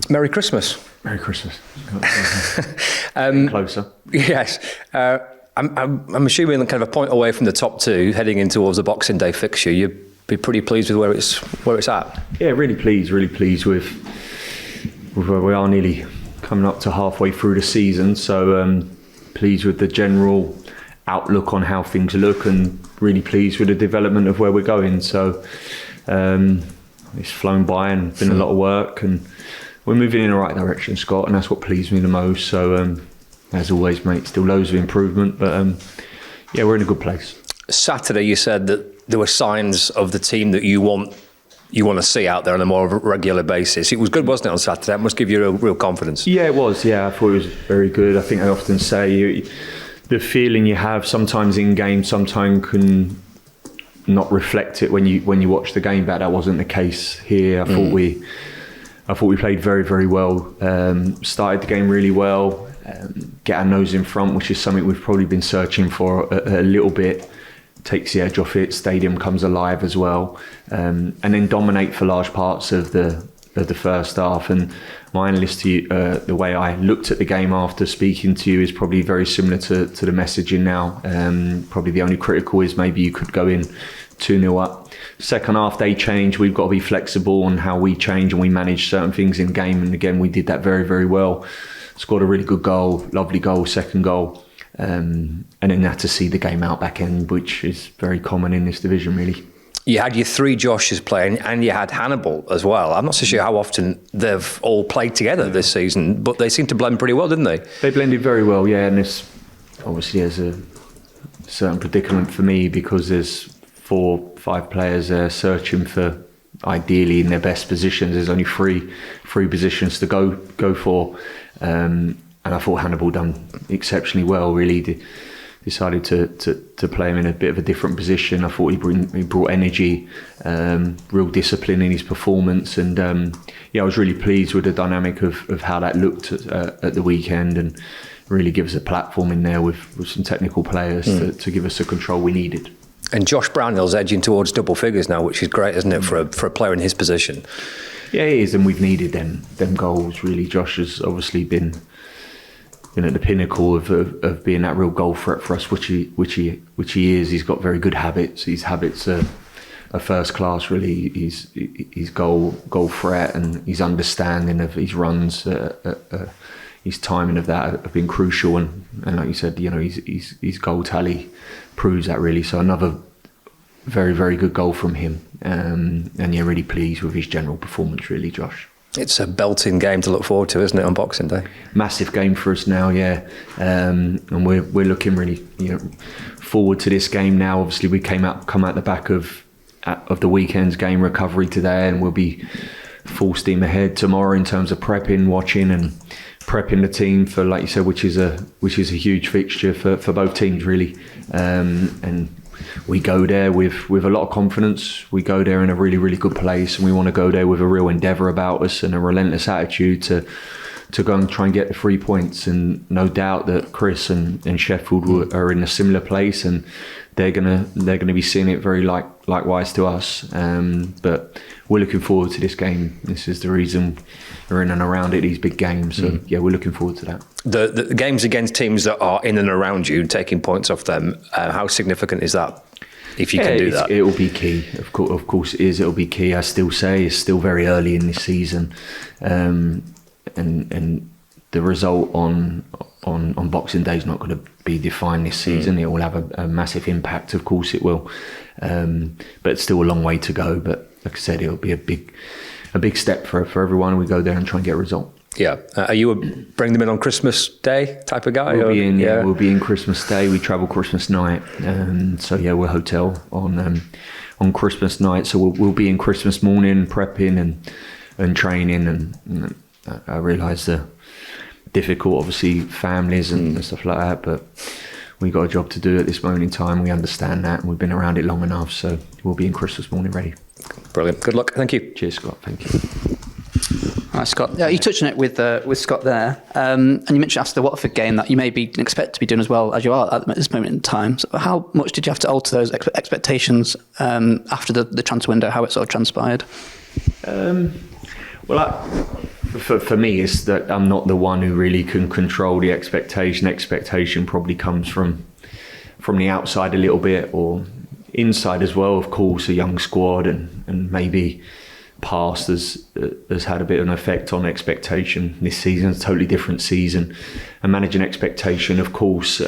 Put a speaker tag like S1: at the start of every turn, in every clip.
S1: Merry Christmas.
S2: Merry Christmas. Closer.
S1: Yes. I'm assuming kind of a point away from the top two, heading in towards the Boxing Day fixture. You'd be pretty pleased with where it's at.
S2: Yeah, really pleased with where we are, nearly coming up to halfway through the season. So pleased with the general outlook on how things look, and really pleased with the development of where we're going. So it's flown by and been a lot of work, and we're moving in the right direction, Scott, and that's what pleased me the most. So as always, mate, still loads of improvement, but yeah, we're in a good place.
S1: Saturday, you said that there were signs of the team that you want to see out there on a more regular basis. It was good, wasn't it, on Saturday? That must give you real confidence.
S2: Yeah, it was. Yeah, I thought it was very good. I think I often say the feeling you have sometimes in game sometimes can not reflect it when you watch the game back. That wasn't the case here. I thought we played very, very well. Started the game really well. Get our nose in front, which is something we've probably been searching for a little bit. Takes the edge off it. Stadium comes alive as well, and then dominate for large parts of the first half. And my analyst to you, the way I looked at the game after speaking to you is probably very similar to the messaging now. Probably the only critical is maybe you could go in 2-0 up. Second half they change. We've got to be flexible on how we change and we manage certain things in game. And again, we did that very, very well. Scored a really good goal, lovely goal, second goal. And then had to see the game out back end, which is very common in this division, really.
S1: You had your three Joshes playing, and you had Hannibal as well. I'm not so sure how often they've all played together this season, but they seem to blend pretty well, didn't they?
S2: They blended very well, yeah. And this obviously has a certain predicament for me, because there's 4-5 players searching for, ideally in their best positions. There's only three positions to go for. And I thought Hannibal done exceptionally well, really. Decided to play him in a bit of a different position. I thought he brought energy, real discipline in his performance. And I was really pleased with the dynamic of how that looked at the weekend, and really give us a platform in there with some technical players to give us the control we needed.
S1: And Josh Brownhill's edging towards double figures now, which is great, isn't it, for a player in his position?
S2: Yeah, it is, and we've needed them goals, really. Josh has obviously been at the pinnacle of being that real goal threat for us, which he is. He's got very good habits. His habits are first class, really. His goal threat and his understanding of his runs, his timing of that have been crucial. And like you said, his goal tally proves that, really. So another very, very good goal from him. And yeah, really pleased with his general performance, really, Josh.
S1: It's a belting game to look forward to, isn't it, on Boxing Day?
S2: Massive game for us now, yeah. And we're looking really, forward to this game now. Obviously, we come out the back of the weekend's game recovery today, and we'll be full steam ahead tomorrow in terms of watching and prepping the team for, like you said, which is a huge fixture for both teams, really. And we go there with a lot of confidence. We go there in a really, really good place, and we want to go there with a real endeavour about us and a relentless attitude to go and try and get the 3 points. And no doubt that Chris and Sheffield are in a similar place, and they're gonna be seeing it very likewise to us. But we're looking forward to this game. This is the reason we're in and around it, these big games. So yeah, we're looking forward to that.
S1: The games against teams that are in and around you, taking points off them, how significant is that? If you can do that,
S2: it will be key. Of course, it is. It will be key. I still say it's still very early in this season, and the result on Boxing Day is not going to be defined this season. It will have a massive impact. Of course, it will, but it's still a long way to go. But like I said, it'll be a big step for everyone. We go there and try and get a result.
S1: Yeah. Are you bring them in on Christmas Day type of guy?
S2: We'll be in Christmas Day. We travel Christmas night. So yeah, we're hotel on Christmas night. So we'll be in Christmas morning, prepping and training. And I realise the difficult, obviously, families and stuff like that. But we got a job to do at this moment in time. We understand that, and we've been around it long enough. So we'll be in Christmas morning ready.
S1: Brilliant. Good luck. Thank you.
S2: Cheers, Scott. Thank you.
S3: All right, Scott. Yeah, you touched on it with Scott there, and you mentioned after the Watford game that you maybe didn't expect to be doing as well as you are at this moment in time. So how much did you have to alter those expectations after the transfer window, how it sort of transpired?
S2: The for me, it's that I'm not the one who really can control the expectation. Expectation probably comes from the outside a little bit, or inside as well. Of course, a young squad and maybe past has had a bit of an effect on expectation. This season, it's a totally different season, and managing expectation, of course,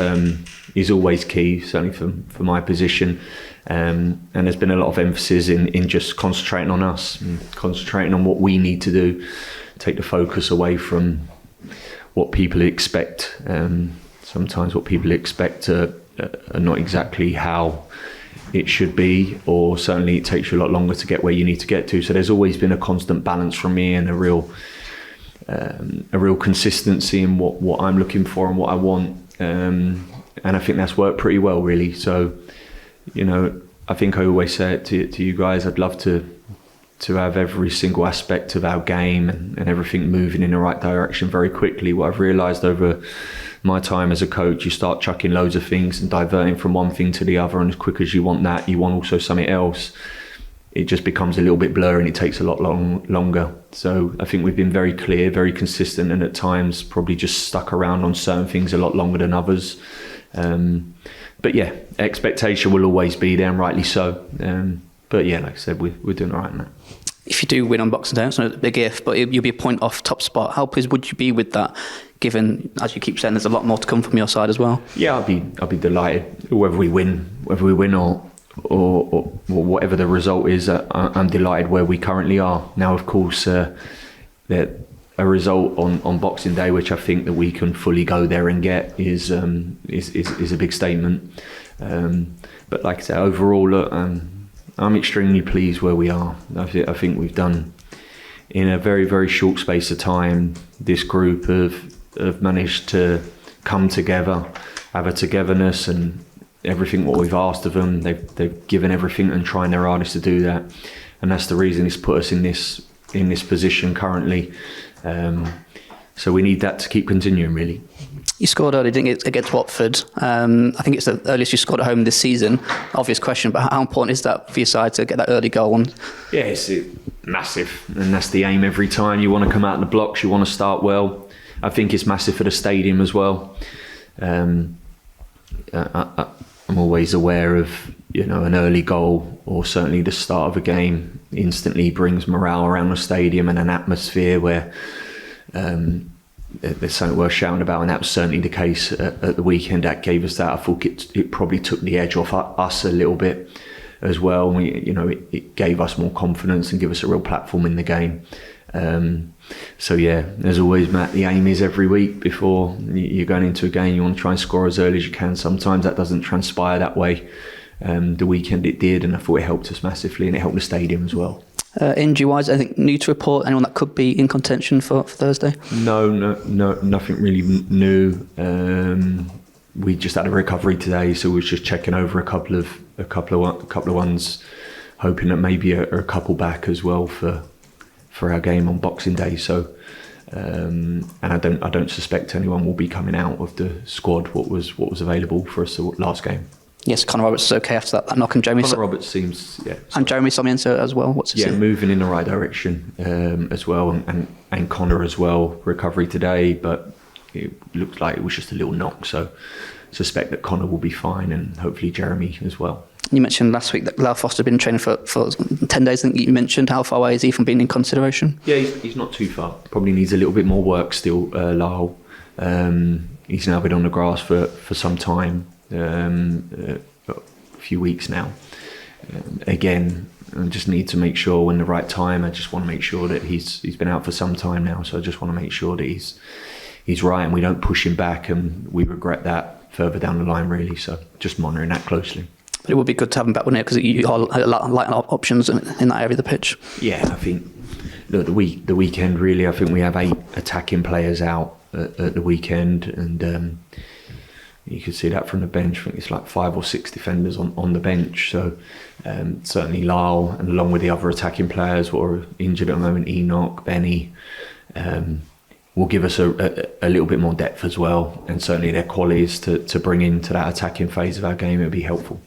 S2: is always key. Certainly for my position. And there's been a lot of emphasis in just concentrating on us, and concentrating on what we need to do, take the focus away from what people expect. Sometimes what people expect are not exactly how it should be, or certainly it takes you a lot longer to get where you need to get to. So there's always been a constant balance from me, and a real consistency in what I'm looking for and what I want. And I think that's worked pretty well, really. So, I think I always say it to you guys, I'd love to have every single aspect of our game and everything moving in the right direction very quickly. What I've realised over my time as a coach, you start chucking loads of things and diverting from one thing to the other, and as quick as you want that, you want also something else. It just becomes a little bit blurry, and it takes a lot longer. So I think we've been very clear, very consistent, and at times probably just stuck around on certain things a lot longer than others. But yeah, expectation will always be there, and rightly so. But yeah, like I said, we're doing all right in that.
S3: If you do win on Boxing Day, it's not a big if, but you'll be a point off top spot. How pleased would you be with that, given, as you keep saying, there's a lot more to come from your side as well? Yeah,
S2: I'll be delighted whether we win or whatever the result is. I'm delighted where we currently are now. Of course, that a result on Boxing Day, which I think that we can fully go there and get, is a big statement. But like I said, overall, look, I'm extremely pleased where we are. I think we've done, in a very, very short space of time, this group have managed to come together, have a togetherness, and everything what we've asked of them, they've given everything and trying their hardest to do that. And that's the reason it's put us in this position currently. So we need that to keep continuing, really.
S3: You scored early, didn't get against Watford. I think it's the earliest you scored at home this season. Obvious question, but how important is that for your side to get that early goal?
S2: Yeah, it's massive, and that's the aim every time. You want to come out in the blocks, you want to start well. I think it's massive for the stadium as well. I'm always aware of an early goal, or certainly the start of a game, instantly brings morale around the stadium and an atmosphere where there's something worth shouting about, and that was certainly the case at the weekend. That gave us that. I thought it probably took the edge off us a little bit as well. It gave us more confidence and give us a real platform in the game. So yeah, as always, Matt, the aim is every week before you're going into a game, you want to try and score as early as you can. Sometimes that doesn't transpire that way. The weekend it did, and I thought it helped us massively, and it helped the stadium as well.
S3: Injury-wise, anything new to report? Anyone that could be in contention for Thursday?
S2: No, nothing really new. We just had a recovery today, so we were just checking over a couple of ones, hoping that maybe a couple back as well for our game on Boxing Day. So, and I don't suspect anyone will be coming out of the squad what was available for us last game.
S3: Yes, Connor Roberts is okay after that knock, and Jeremy.
S2: Connor Roberts seems, yeah.
S3: And Jeremy Somienso as well. What's his
S2: moving in the right direction as well, and Connor as well. Recovery today, but it looked like it was just a little knock. So suspect that Connor will be fine, and hopefully Jeremy as well.
S3: You mentioned last week that Lau Foster had been training for 10 days. I think you mentioned. How far away is he from being in consideration?
S2: Yeah, he's not too far. Probably needs a little bit more work still, Lau. He's now been on the grass for some time. A few weeks now. Again, I just need to make sure when the right time. I just want to make sure that he's been out for some time now, so I just want to make sure that he's right, and we don't push him back, and we regret that further down the line, really. So just monitoring that closely. But
S3: it would be good to have him back, wouldn't it? Because you are light options in that area of the pitch.
S2: Yeah, I think the weekend really. I think we have 8 attacking players out at the weekend, and you could see that from the bench. I think it's like 5 or 6 defenders on the bench. So certainly Lyle, and along with the other attacking players who are injured at the moment, Enoch, Benny, will give us a little bit more depth as well. And certainly their qualities to bring into that attacking phase of our game, it would be helpful.